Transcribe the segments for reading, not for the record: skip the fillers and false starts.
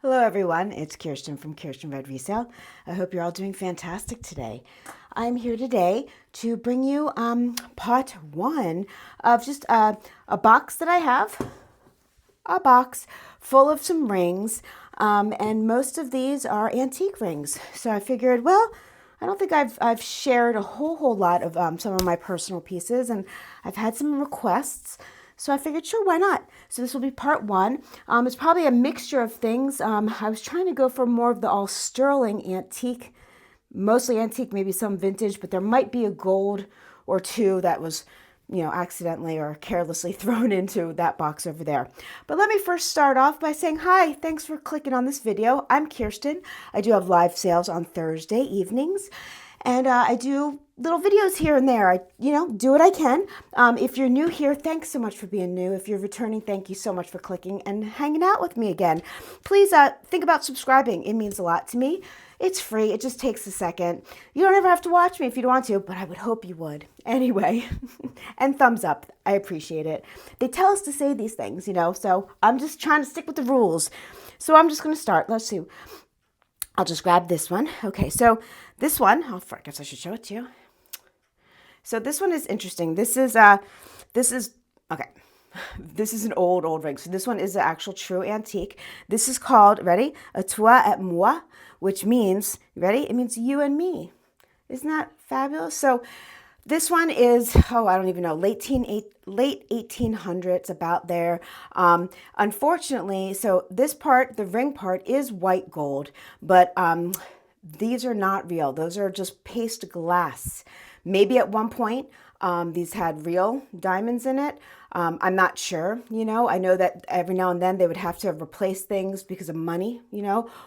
Hello everyone, it's Kirsten from Kierstenredresale. I hope you're all doing fantastic today. I'm here today to bring you part one of just a box that I have, a box full of some rings, and most of these are antique rings. So I figured, well, I don't think I've shared a whole lot of some of my personal pieces, and I've had some requests. So I figured, sure, why not? So this will be part one. It's probably a mixture of things. I was trying to go for more of the all sterling antique, mostly antique, maybe some vintage, but there might be a gold or two that was, accidentally or carelessly thrown into that box over there. But let me first start off by saying hi. Thanks for clicking on this video. I'm Kirsten. I do have live sales on Thursday evenings. And I do little videos here and there. I, do what I can. If you're new here, thanks so much for being new. If you're returning, thank you so much for clicking and hanging out with me again. Please think about subscribing. It means a lot to me. It's free. It just takes a second. You don't ever have to watch me if you don't want to, but I would hope you would. Anyway, and thumbs up. I appreciate it. They tell us to say these things, so I'm just trying to stick with the rules. So I'm just going to start. Let's see. I'll just grab this one. Okay, so this one, I guess I should show it to you. So this one is interesting. This is okay. This is an old ring. So this one is an actual true antique. This is called, ready? A toi et moi, which means, ready? It means you and me. Isn't that fabulous? So this one is, I don't even know, late 1800s, about there. Unfortunately, so this part, the ring part, is white gold, but these are not real. Those are just paste glass. Maybe at one point, these had real diamonds in it. I'm not sure, I know that every now and then they would have to replace things because of money,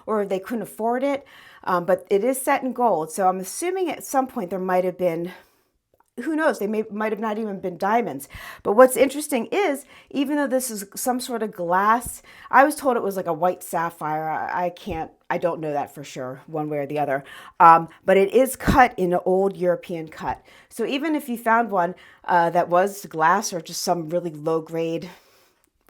or they couldn't afford it. But it is set in gold. So I'm assuming at some point there might have been, who knows, they might have not even been diamonds. But what's interesting is, even though this is some sort of glass, I was told it was like a white sapphire. I don't know that for sure, one way or the other. But it is cut in an old European cut. So even if you found one that was glass or just some really low grade,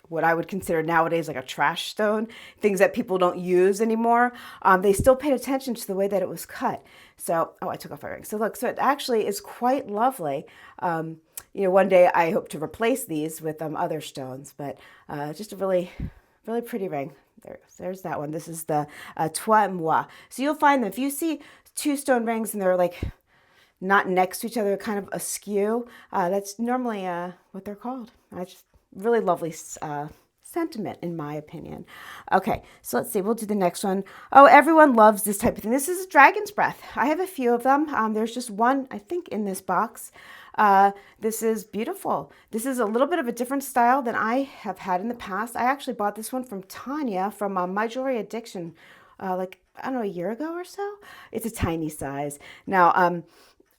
what I would consider nowadays like a trash stone, things that people don't use anymore, they still paid attention to the way that it was cut. So, I took off my ring. So look, so it actually is quite lovely. One day I hope to replace these with other stones, but just a really, really pretty ring. There's that one. This is the toi et moi. So you'll find that if you see two stone rings and they're like not next to each other, kind of askew, that's normally what they're called. I just really lovely sentiment, in my opinion. Okay, so let's see. We'll do the next one. Oh, everyone loves this type of thing. This is a dragon's breath. I have a few of them. There's just one, I think, in this box. This is beautiful. This is a little bit of a different style than I have had in the past. I actually bought this one from Tanya from My Jewelry Addiction, I don't know, a year ago or so. It's a tiny size. Now,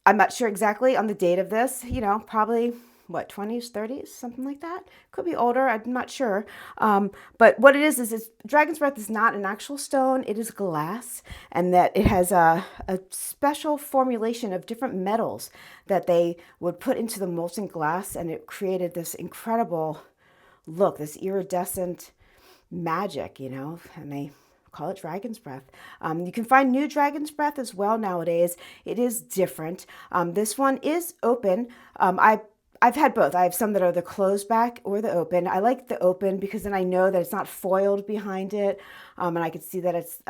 I'm not sure exactly on the date of this, probably 20s, 30s, something like that. Could be older, I'm not sure. But what it is dragon's breath is not an actual stone, it is glass, and that it has a special formulation of different metals that they would put into the molten glass, and it created this incredible look, this iridescent magic, and they call it dragon's breath. You can find new dragon's breath as well nowadays. It is different. This one is open. I've had both. I have some that are the closed back or the open. I like the open because then I know that it's not foiled behind it, and I can see that it's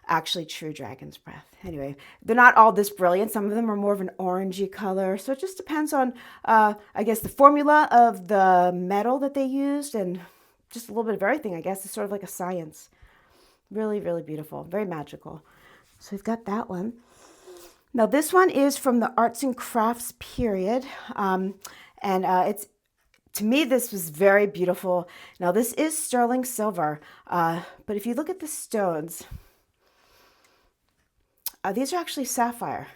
actually true dragon's breath. Anyway, they're not all this brilliant. Some of them are more of an orangey color. So it just depends on, I guess, the formula of the metal that they used and just a little bit of everything, I guess. It's sort of like a science. Really, really beautiful. Very magical. So we've got that one. Now this one is from the arts and crafts period. And it's, to me, this was very beautiful. Now this is sterling silver, but if you look at the stones, these are actually sapphire.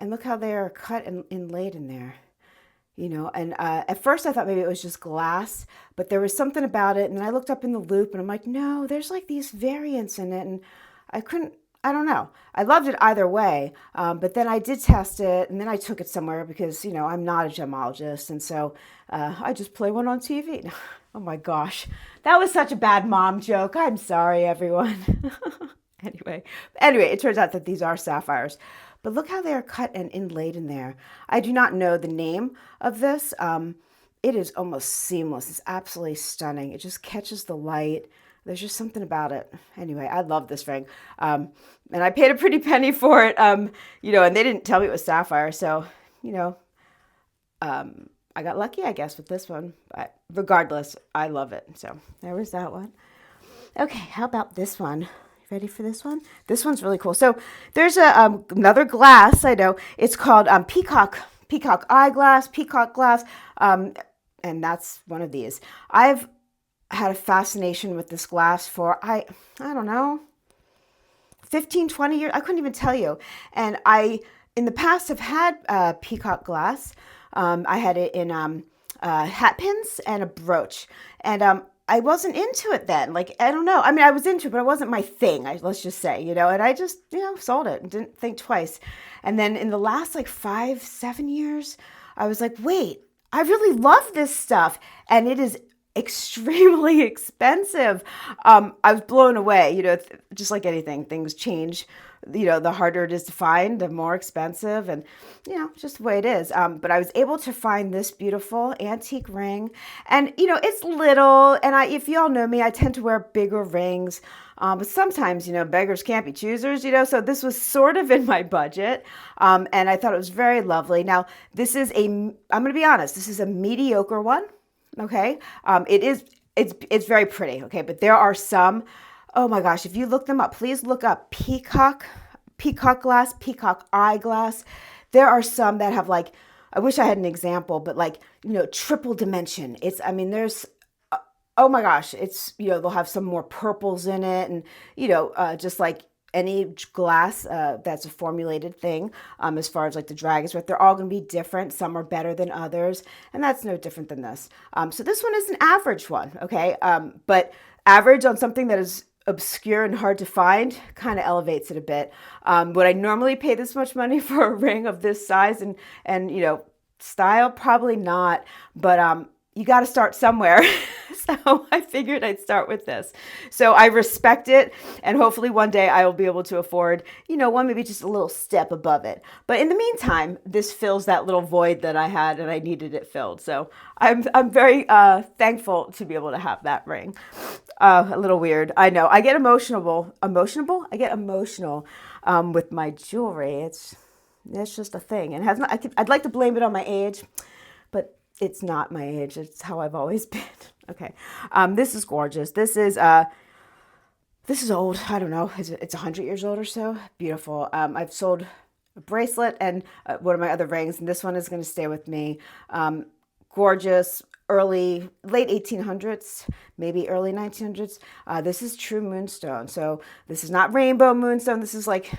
And look how they are cut and inlaid in there. And at first I thought maybe it was just glass, but there was something about it. And I looked up in the loop and I'm like, no, there's like these variants in it. And I don't know. I loved it either way, but then I did test it, and then I took it somewhere because, I'm not a gemologist, and so I just play one on TV. Oh my gosh. That was such a bad mom joke. I'm sorry, everyone. Anyway, it turns out that these are sapphires. But look how they are cut and inlaid in there. I do not know the name of this. It is almost seamless. It's absolutely stunning. It just catches the light. There's just something about it. Anyway, I love this ring. And I paid a pretty penny for it, you know, and they didn't tell me it was sapphire. So, you know, I got lucky, I guess, with this one. But regardless, I love it. So there was that one. Okay, how about this one? You ready for this one? This one's really cool. So there's another glass, I know. It's called Peacock eyeglass, Peacock glass. And that's one of these. I've had a fascination with this glass for, I don't know, 15, 20 years. I couldn't even tell you. And I, in the past, have had Peacock glass. I had it in hat pins and a brooch. And I wasn't into it then. Like, I don't know. I mean, I was into it, but it wasn't my thing, let's just say, you know. And I just, you know, sold it and didn't think twice. And then in the last like 5, 7 years, I was like, wait, I really love this stuff. And it is extremely expensive. I was blown away, you know, just like anything, things change. You know, the harder it is to find, the more expensive, and, you know, just the way it is. But I was able to find this beautiful antique ring, and, you know, it's little, and if you all know me, I tend to wear bigger rings, but sometimes, you know, beggars can't be choosers, you know, so this was sort of in my budget, and I thought it was very lovely. Now, this is I'm going to be honest, this is a mediocre one, okay? It's very pretty, okay, but there are some. Oh my gosh, if you look them up, please look up Peacock glass, Peacock eyeglass. There are some that have like, I wish I had an example, but like, you know, triple dimension. There's, oh my gosh, it's, you know, they'll have some more purples in it, and, you know, just like any glass that's a formulated thing, as far as like the drag is, they're all going to be different. Some are better than others, and that's no different than this. So this one is an average one, okay? But average on something that is obscure and hard to find kind of elevates it a bit. Would I normally pay this much money for a ring of this size and you know, style? Probably not, but you got to start somewhere. So I figured I'd start with this. So I respect it, and hopefully one day I will be able to afford, you know, one maybe just a little step above it. But in the meantime, this fills that little void that I had, and I needed it filled. So I'm very thankful to be able to have that ring. A little weird, I know. I get emotional. I get emotional with my jewelry. It's just a thing, and I'd like to blame it on my age, but it's not my age. It's how I've always been. Okay. This is gorgeous. This is old. I don't know. It's 100 years old or so. Beautiful. I've sold a bracelet and one of my other rings, and this one is going to stay with me. Gorgeous. Late 1800s, maybe early 1900s. This is true moonstone. So this is not rainbow moonstone. This is like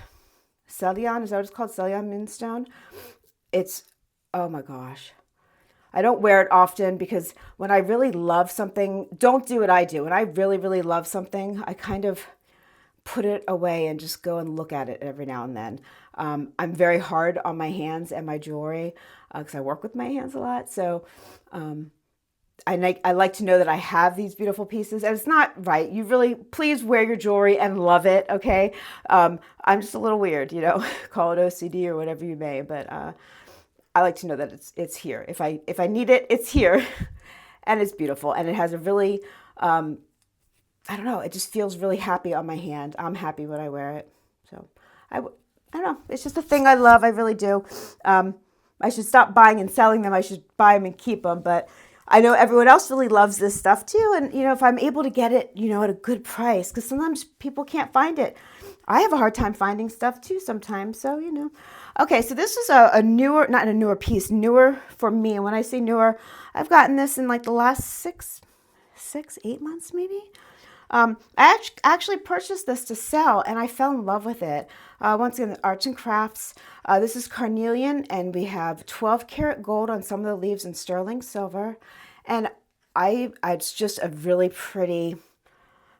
Celion. Is that what it's called? Celion moonstone. It's, oh my gosh. I don't wear it often because when I really love something, don't do what I do. When I really, really love something, I kind of put it away and just go and look at it every now and then. I'm very hard on my hands and my jewelry because I work with my hands a lot. So I like to know that I have these beautiful pieces, and it's not right. You really, please wear your jewelry and love it, okay? I'm just a little weird, you know, call it OCD or whatever you may, but I like to know that it's here. If I need it, it's here, and it's beautiful, and it has a really, I don't know, it just feels really happy on my hand. I'm happy when I wear it, so I don't know. It's just a thing I love. I really do. I should stop buying and selling them. I should buy them and keep them, but I know everyone else really loves this stuff too. And, you know, if I'm able to get it, you know, at a good price, because sometimes people can't find it. I have a hard time finding stuff too sometimes. So, you know. Okay, so this is a newer, not a newer piece, newer for me. And when I say newer, I've gotten this in like the last 8 months maybe. I actually purchased this to sell, and I fell in love with it. Once again, arts and crafts. This is Carnelian, and we have 12 karat gold on some of the leaves and sterling silver. And it's just a really pretty,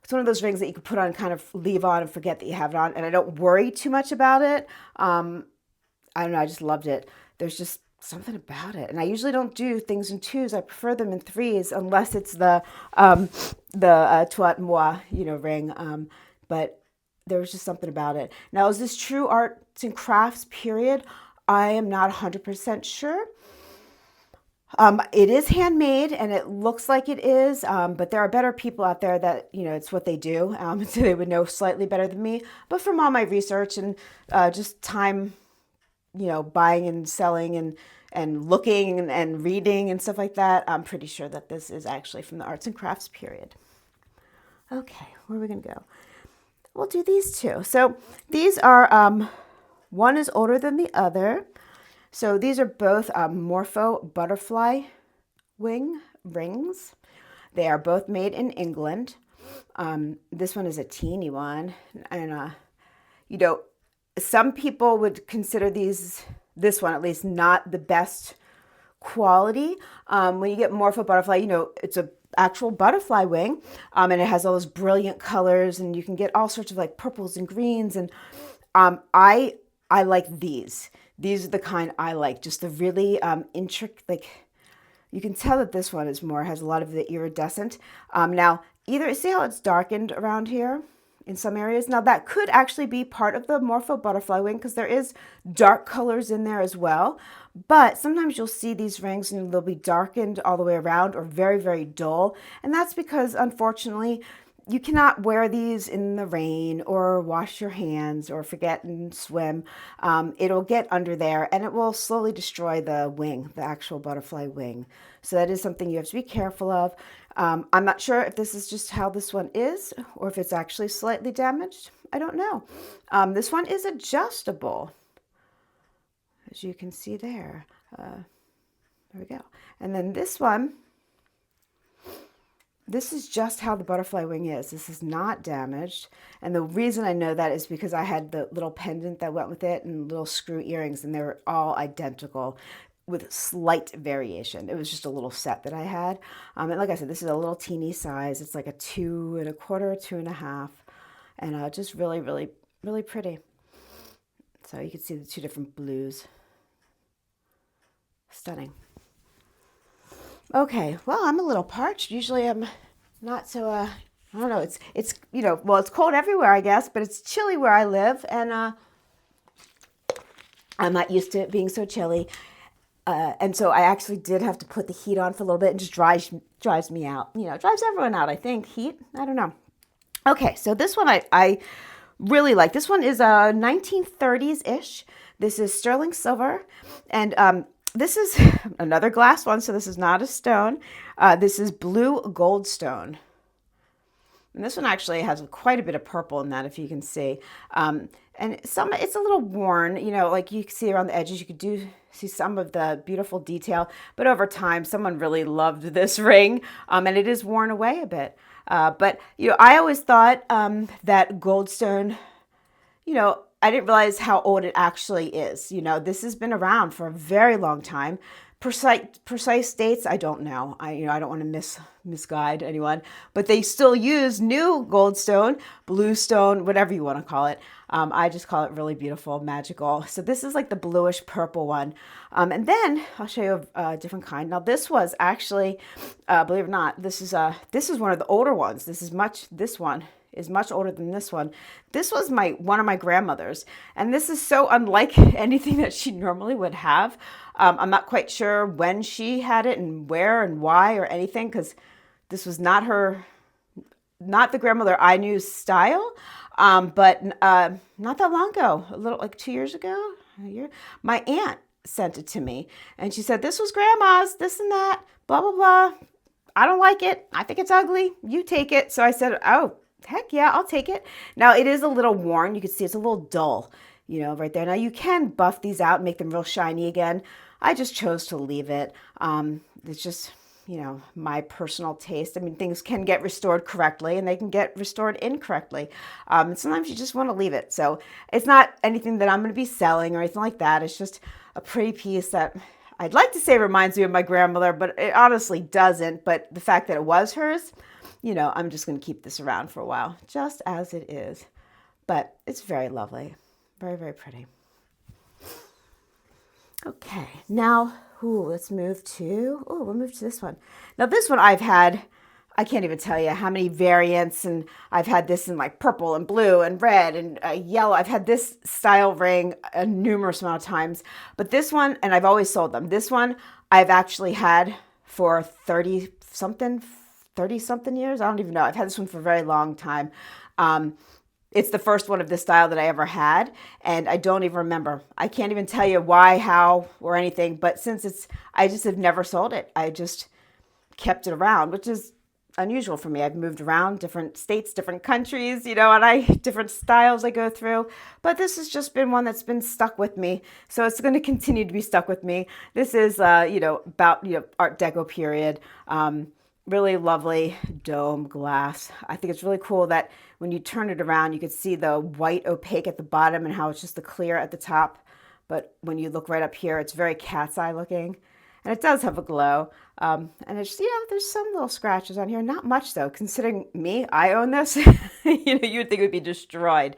it's one of those rings that you can put on, kind of leave on and forget that you have it on. And I don't worry too much about it. I don't know, I just loved it. There's just something about it. And I usually don't do things in twos. I prefer them in threes unless it's the Tuat Moi, ring. But there was just something about it. Now, is this true arts and crafts period? I am not 100% sure. It is handmade and it looks like it is, but there are better people out there that, it's what they do. So they would know slightly better than me. But from all my research and just time, buying and selling and looking and reading and stuff like that, I'm pretty sure that this is actually from the arts and crafts period. Okay, where are we going to go? We'll do these two. So these are, one is older than the other. So these are both Morpho butterfly wing rings. They are both made in England. This one is a teeny one. And, some people would consider this one at least not the best quality. When you get Morpho butterfly, it's a actual butterfly wing, and it has all those brilliant colors, and you can get all sorts of like purples and greens. And I like these. These are the kind I like, just the really intricate, like you can tell that this one has a lot of the iridescent. Now, see how it's darkened around here in some areas? Now, that could actually be part of the Morpho butterfly wing because there is dark colors in there as well. But sometimes you'll see these rings and they'll be darkened all the way around or very, very dull. And that's because, unfortunately, you cannot wear these in the rain or wash your hands or forget and swim. It'll get under there and it will slowly destroy the wing, the actual butterfly wing. So that is something you have to be careful of. I'm not sure if this is just how this one is or if it's actually slightly damaged. I don't know. This one is adjustable, as you can see there. There we go. And then this one, this is just how the butterfly wing is. This is not damaged. And the reason I know that is because I had the little pendant that went with it and little screw earrings, and they were all identical with slight variation. It was just a little set that I had. And like I said, this is a little teeny size. It's like a 2 1/4, 2 1/2. And just really, really, really pretty. So you can see the two different blues. Stunning. Okay, well, I'm a little parched. Usually I'm not so, I don't know, it's well, it's cold everywhere, I guess, but it's chilly where I live, and I'm not used to it being so chilly. And so I actually did have to put the heat on for a little bit, and just drives me out. Drives everyone out, I think, heat. I don't know. Okay, so this one I really like. This one is 1930s-ish. This is sterling silver, and this is another glass one, so this is not a stone. This is blue Goldstone. And this one actually has quite a bit of purple in that, if you can see. And it's a little worn, like you can see around the edges, you could see some of the beautiful detail. But over time, someone really loved this ring, and it is worn away a bit. But, I always thought that Goldstone, I didn't realize how old it actually is. This has been around for a very long time. Precise dates, I don't know. I don't want to misguide anyone, but they still use new Goldstone, bluestone, whatever you want to call it. I just call it really beautiful, magical. So this is like the bluish purple one. And then I'll show you a different kind. Now this was actually, believe it or not, this is one of the older ones. This one is much older than this one. This was one of my grandmother's, and this is so unlike anything that she normally would have. I'm not quite sure when she had it and where and why or anything, because this was not the grandmother I knew style. But not that long ago, a little like 2 years ago, a year, my aunt sent it to me, and she said, "This was grandma's, this and that, blah blah blah. I don't like it. I think it's ugly. You take it." So I said, "Oh, heck yeah, I'll take it." Now it is a little worn. You can see it's a little dull, right there. Now you can buff these out and make them real shiny again. I just chose to leave it. It's just, my personal taste. I mean, things can get restored correctly and they can get restored incorrectly. And sometimes you just want to leave it. So it's not anything that I'm going to be selling or anything like that. It's just a pretty piece that I'd like to say reminds me of my grandmother, but it honestly doesn't. But the fact that it was hers, I'm just going to keep this around for a while, just as it is. But it's very lovely. Very, very pretty. Okay, now, let's move to, we'll move to this one. Now this one I've had, I can't even tell you how many variants, and I've had this in like purple and blue and red and yellow. I've had this style ring a numerous amount of times, but this one, and I've always sold them. This one I've actually had for 30 something years. I don't even know. I've had this one for a very long time. It's the first one of this style that I ever had, and I don't even remember. I can't even tell you why, how, or anything, but since I just have never sold it. I just kept it around, which is unusual for me. I've moved around different states, different countries, and different styles I go through, but this has just been one that's been stuck with me. So it's going to continue to be stuck with me. This is, about, Art Deco period. Really lovely dome glass. I think it's really cool that when you turn it around, you can see the white opaque at the bottom and how it's just the clear at the top. But when you look right up here, it's very cat's eye looking. And it does have a glow. And it's, there's some little scratches on here. Not much though, considering me, I own this. You would think it would be destroyed.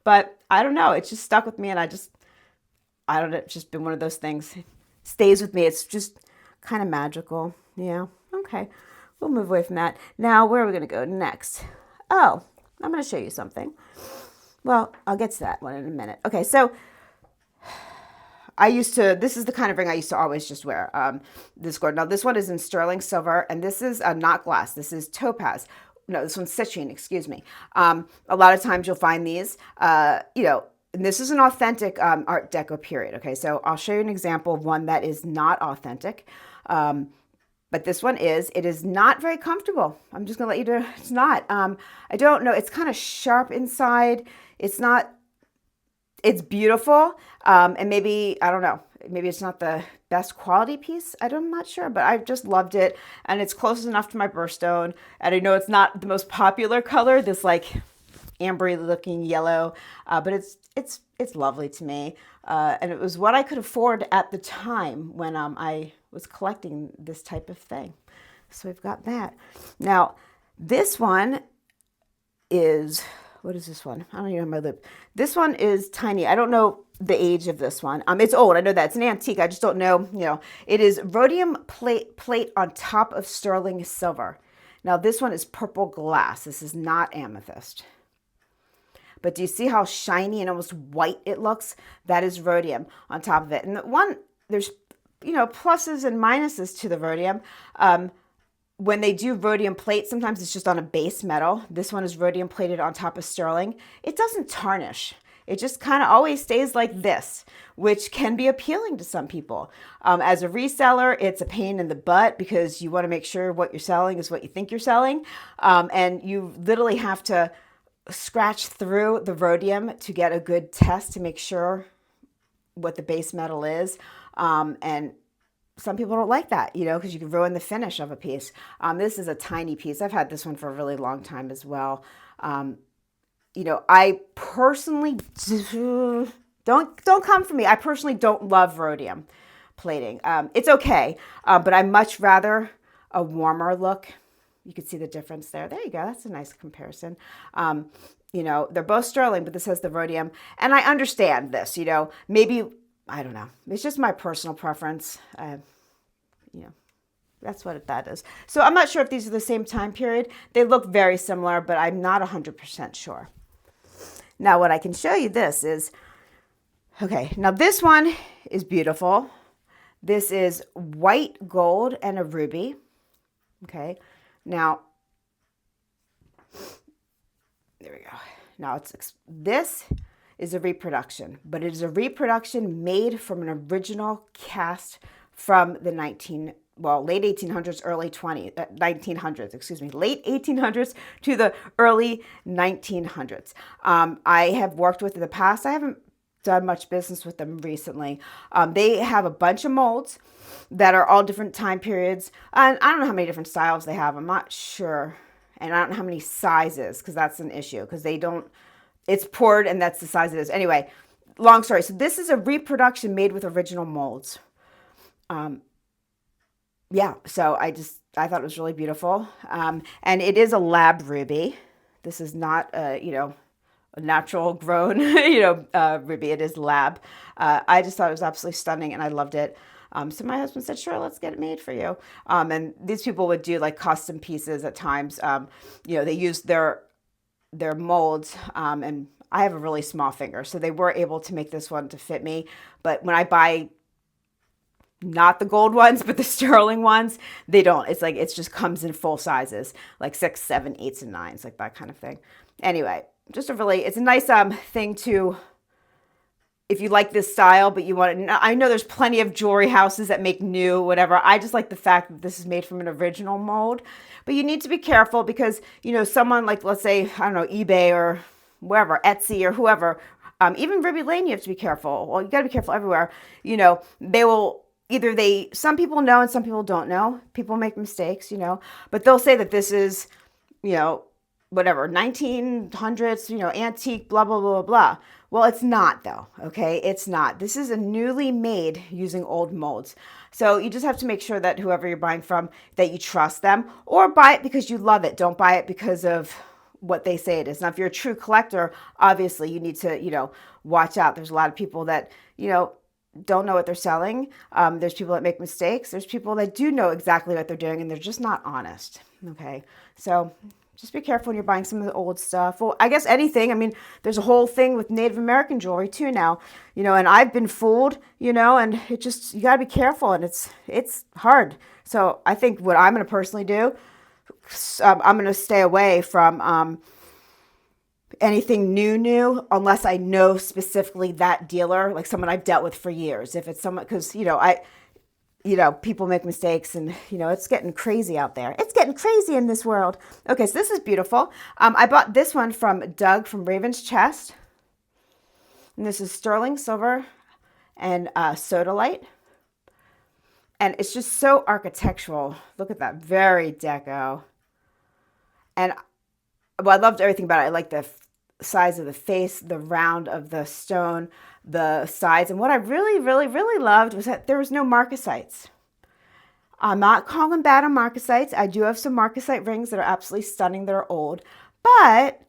But I don't know. It's just stuck with me, and I don't know. It's just been one of those things. It stays with me. It's just kind of magical. Yeah. Okay. We'll move away from that. Now, where are we going to go next? Oh, I'm going to show you something. Well, I'll get to that one in a minute. Okay, so this is the kind of ring I used to always just wear, this gold. Now, this one is in sterling silver, and this is not glass. This is topaz. No, this one's citrine, excuse me. A lot of times you'll find these, and this is an authentic Art Deco period. Okay, so I'll show you an example of one that is not authentic. But this one it is not very comfortable. I'm just gonna let you know it's not. I don't know, it's kind of sharp inside. It's beautiful. And maybe, I don't know, maybe it's not the best quality piece. I'm not sure, but I've just loved it. And it's close enough to my birthstone. And I know it's not the most popular color, this like ambery looking yellow, but it's lovely to me. And it was what I could afford at the time when I was collecting this type of thing. So we've got that. Now, this one is, what is this one? I don't even have my lip. This one is tiny. I don't know the age of this one. It's old. I know that. It's an antique. I just don't know, It is rhodium plate on top of sterling silver. Now, this one is purple glass. This is not amethyst. But do you see how shiny and almost white it looks? That is rhodium on top of it. And there's, pluses and minuses to the rhodium. When they do rhodium plate, sometimes it's just on a base metal. This one is rhodium plated on top of sterling. It doesn't tarnish. It just kind of always stays like this, which can be appealing to some people. As a reseller, it's a pain in the butt because you want to make sure what you're selling is what you think you're selling. And you literally have to scratch through the rhodium to get a good test to make sure what the base metal is. And some people don't like that, because you can ruin the finish of a piece. This is a tiny piece. I've had this one for a really long time as well. I personally don't come for me. I personally don't love rhodium plating. It's okay, but I much rather a warmer look. You can see the difference there. There you go. That's a nice comparison. They're both sterling, but this has the rhodium. And I understand this, maybe, I don't know. It's just my personal preference. That's what that is. So I'm not sure if these are the same time period. They look very similar, but I'm not 100% sure. Now, what I can show you is, okay, now this one is beautiful. This is white gold and a ruby. Okay. Now, there we go. Now this is a reproduction, but it is a reproduction made from an original cast from the late 1800s, early 1900s, excuse me, late 1800s to the early 1900s. I have worked with in the past. I haven't done much business with them recently. They have a bunch of molds that are all different time periods. And I don't know how many different styles they have. I'm not sure. And I don't know how many sizes, because that's an issue, because it's poured and that's the size it is. Anyway, long story. So this is a reproduction made with original molds. Yeah, so I thought it was really beautiful. And it is a lab ruby. This is not, a natural grown, ruby. It is lab. I just thought it was absolutely stunning and I loved it. So my husband said, sure, let's get it made for you. And these people would do like custom pieces at times. They use their molds, and I have a really small finger, so they were able to make this one to fit me. But when I buy not the gold ones, but the sterling ones, they don't. It's like, it just comes in full sizes, like 6, 7, 8s, and 9s, like that kind of thing. Anyway, just it's a nice thing to, if you like this style, but you want to, I know there's plenty of jewelry houses that make new, whatever. I just like the fact that this is made from an original mold, but you need to be careful because, someone like, let's say, I don't know, eBay or wherever, Etsy or whoever, even Ruby Lane, you have to be careful. Well, you got to be careful everywhere. They will, some people know and some people don't know. People make mistakes, but they'll say that this is, whatever, 1900s, antique, blah, blah, blah, blah. Well, it's not though, okay? It's not. This is a newly made using old molds. So you just have to make sure that whoever you're buying from, that you trust them, or buy it because you love it. Don't buy it because of what they say it is. Now, if you're a true collector, obviously you need to, watch out. There's a lot of people that, don't know what they're selling. There's people that make mistakes. There's people that do know exactly what they're doing and they're just not honest, okay? So just be careful when you're buying some of the old stuff. Well, I guess anything. I mean, there's a whole thing with Native American jewelry too now, and I've been fooled, and you got to be careful and it's hard. So I think what I'm going to personally do, I'm going to stay away from anything new unless I know specifically that dealer, like someone I've dealt with for years. If it's someone, because, people make mistakes and, it's getting crazy out there. It's getting crazy in this world. Okay, so this is beautiful. I bought this one from Doug from Raven's Chest. And this is sterling silver and sodalite. And it's just so architectural. Look at that. Very deco. And, I loved everything about it. I like the size of the face, the round of the stone, the sides. And what I really, really, really loved was that there was no marcasites. I'm not calling bad on marcasites. I do have some marcasite rings that are absolutely stunning that are old. But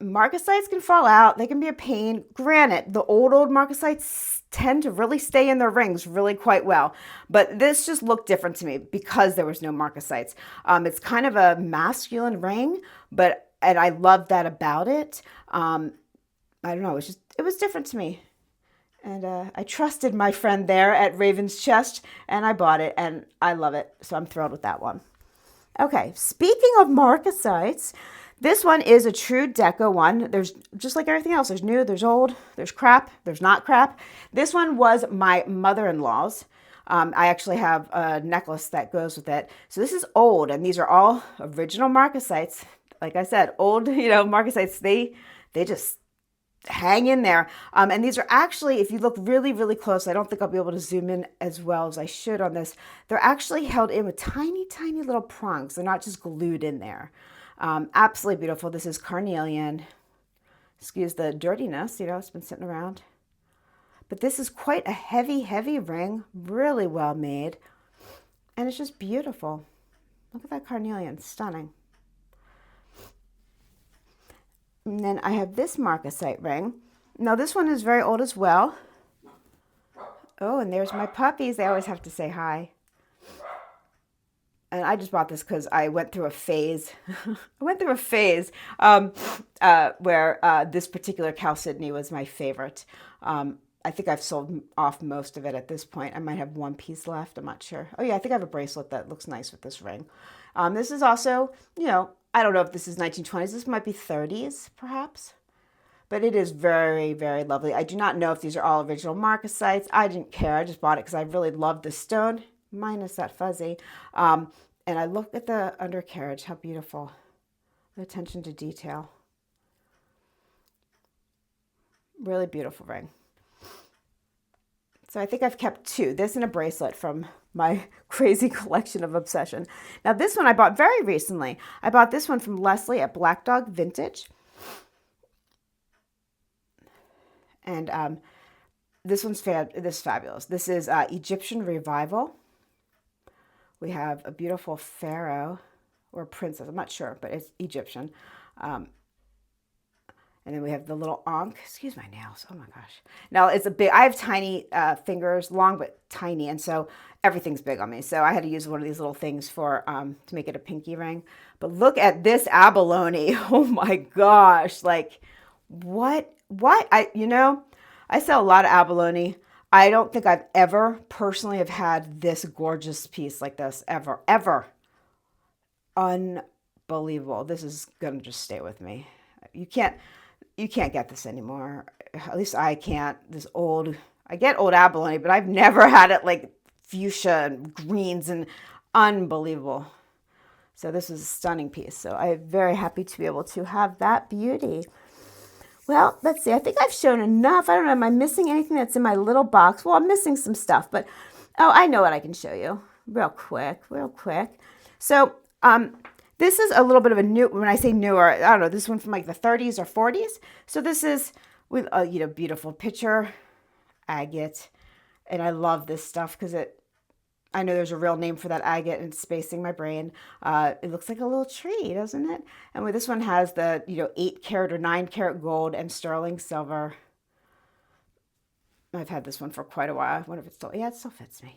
marcasites can fall out. They can be a pain. Granted, the old marcasites tend to really stay in their rings really quite well. But this just looked different to me because there was no marcasites. It's kind of a masculine ring, and I love that about it. I don't know, it was different to me. And I trusted my friend there at Raven's Chest, and I bought it, and I love it. So I'm thrilled with that one. Okay, speaking of marcasites, this one is a true deco one. There's just like everything else. There's new, there's old, there's crap, there's not crap. This one was my mother-in-law's. I actually have a necklace that goes with it. So this is old, and these are all original marcasites. Like I said, old, marcasites, they just hang in there. And these are actually, if you look really, really close, I don't think I'll be able to zoom in as well as I should on this. They're actually held in with tiny, tiny little prongs. They're not just glued in there. Absolutely beautiful. This is Carnelian. Excuse the dirtiness, it's been sitting around. But this is quite a heavy, heavy ring, really well made. And it's just beautiful. Look at that Carnelian, stunning. And then I have this marcasite ring. Now this one is very old as well. Oh, and there's my puppies. They always have to say hi. And I just bought this because I went through a phase. Where this particular Chalcedony was my favorite. I think I've sold off most of it at this point. I might have one piece left. I'm not sure. Oh yeah, I think I have a bracelet that looks nice with this ring. This is also, I don't know if this is 1920s. This might be 30s, perhaps. But it is very, very lovely. I do not know if these are all original marcasites. I didn't care. I just bought it because I really loved the stone, minus that fuzzy. And I look at the undercarriage. How beautiful. The attention to detail. Really beautiful ring. So I think I've kept two. This and a bracelet from my crazy collection of obsession. Now this one I bought very recently. I bought this one from Leslie at Black Dog Vintage. And this one's this is fabulous. This is Egyptian Revival. We have a beautiful pharaoh or princess. I'm not sure, but it's Egyptian. And then we have the little ankh. Excuse my nails. Oh my gosh. Now it's a big, I have tiny fingers, long but tiny. And so everything's big on me. So I had to use one of these little things for to make it a pinky ring. But look at this abalone. Oh my gosh. Like what? I sell a lot of abalone. I don't think I've ever personally have had this gorgeous piece like this ever, ever. Unbelievable. This is going to just stay with me. You can't get this anymore. At least I can't. I get old abalone, but I've never had it like fuchsia and greens and unbelievable. So this is a stunning piece. So I'm very happy to be able to have that beauty. Well, let's see. I think I've shown enough. I don't know. Am I missing anything that's in my little box? Well, I'm missing some stuff, but oh, I know what I can show you real quick. So this is a little bit of a new, when I say newer, I don't know, this one from like the 30s or 40s. So this is with a, beautiful picture, agate. And I love this stuff because I know there's a real name for that agate and it's spacing my brain. It looks like a little tree, doesn't it? And with this one has the, 8 karat or 9 karat gold and sterling silver. I've had this one for quite a while. I wonder if it still fits me.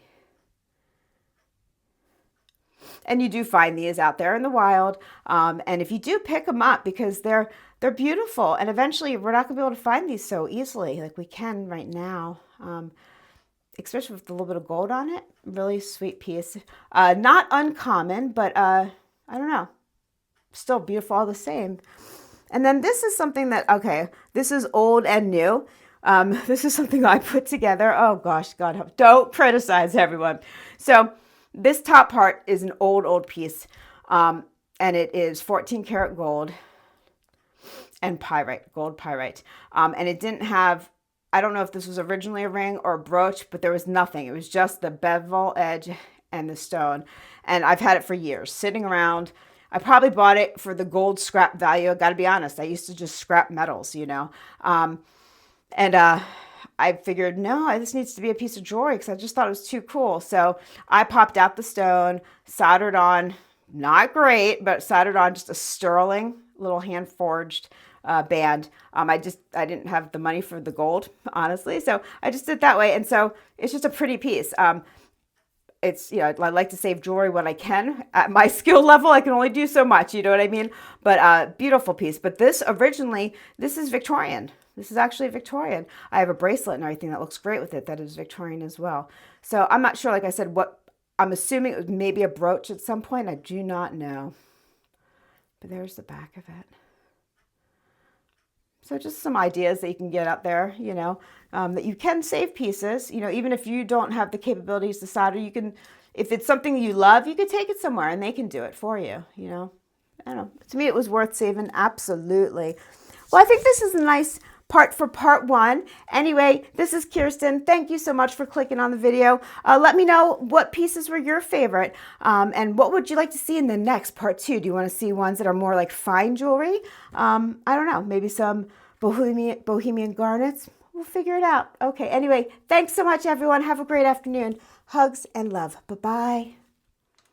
And you do find these out there in the wild. And if you do pick them up, because they're beautiful. And eventually we're not going to be able to find these so easily like we can right now. Especially with a little bit of gold on it. Really sweet piece. Not uncommon, but I don't know. Still beautiful all the same. And then this is something that, okay, this is old and new. This is something I put together. Oh gosh, God help. Don't criticize everyone. So this top part is an old piece. And it is 14 karat gold and pyrite, gold pyrite. And it didn't have, I don't know if this was originally a ring or a brooch, but there was nothing. It was just the bevel edge and the stone. And I've had it for years, sitting around. I probably bought it for the gold scrap value. I got to be honest. I used to just scrap metals, I figured, no, this needs to be a piece of jewelry because I just thought it was too cool. So I popped out the stone, soldered on, not great, but soldered on just a sterling little hand forged band. I didn't have the money for the gold, honestly. So I just did it that way. And so it's just a pretty piece. It's, I like to save jewelry when I can. At my skill level, I can only do so much, you know what I mean? But beautiful piece. But this is Victorian. This is actually Victorian. I have a bracelet and everything that looks great with it. That is Victorian as well. So I'm not sure, like I said, I'm assuming it was maybe a brooch at some point. I do not know. But there's the back of it. So just some ideas that you can get out there, that you can save pieces, even if you don't have the capabilities to solder, you can, if it's something you love, you could take it somewhere and they can do it for you, I don't know. To me, it was worth saving. Absolutely. Well, I think this is a nice part for part 1. Anyway, this is Kiersten. Thank you so much for clicking on the video. Let me know what pieces were your favorite and what would you like to see in the next part 2. Do you want to see ones that are more like fine jewelry? I don't know, maybe some bohemian garnets. We'll figure it out. Okay, anyway, thanks so much, everyone. Have a great afternoon. Hugs and love. Bye-bye.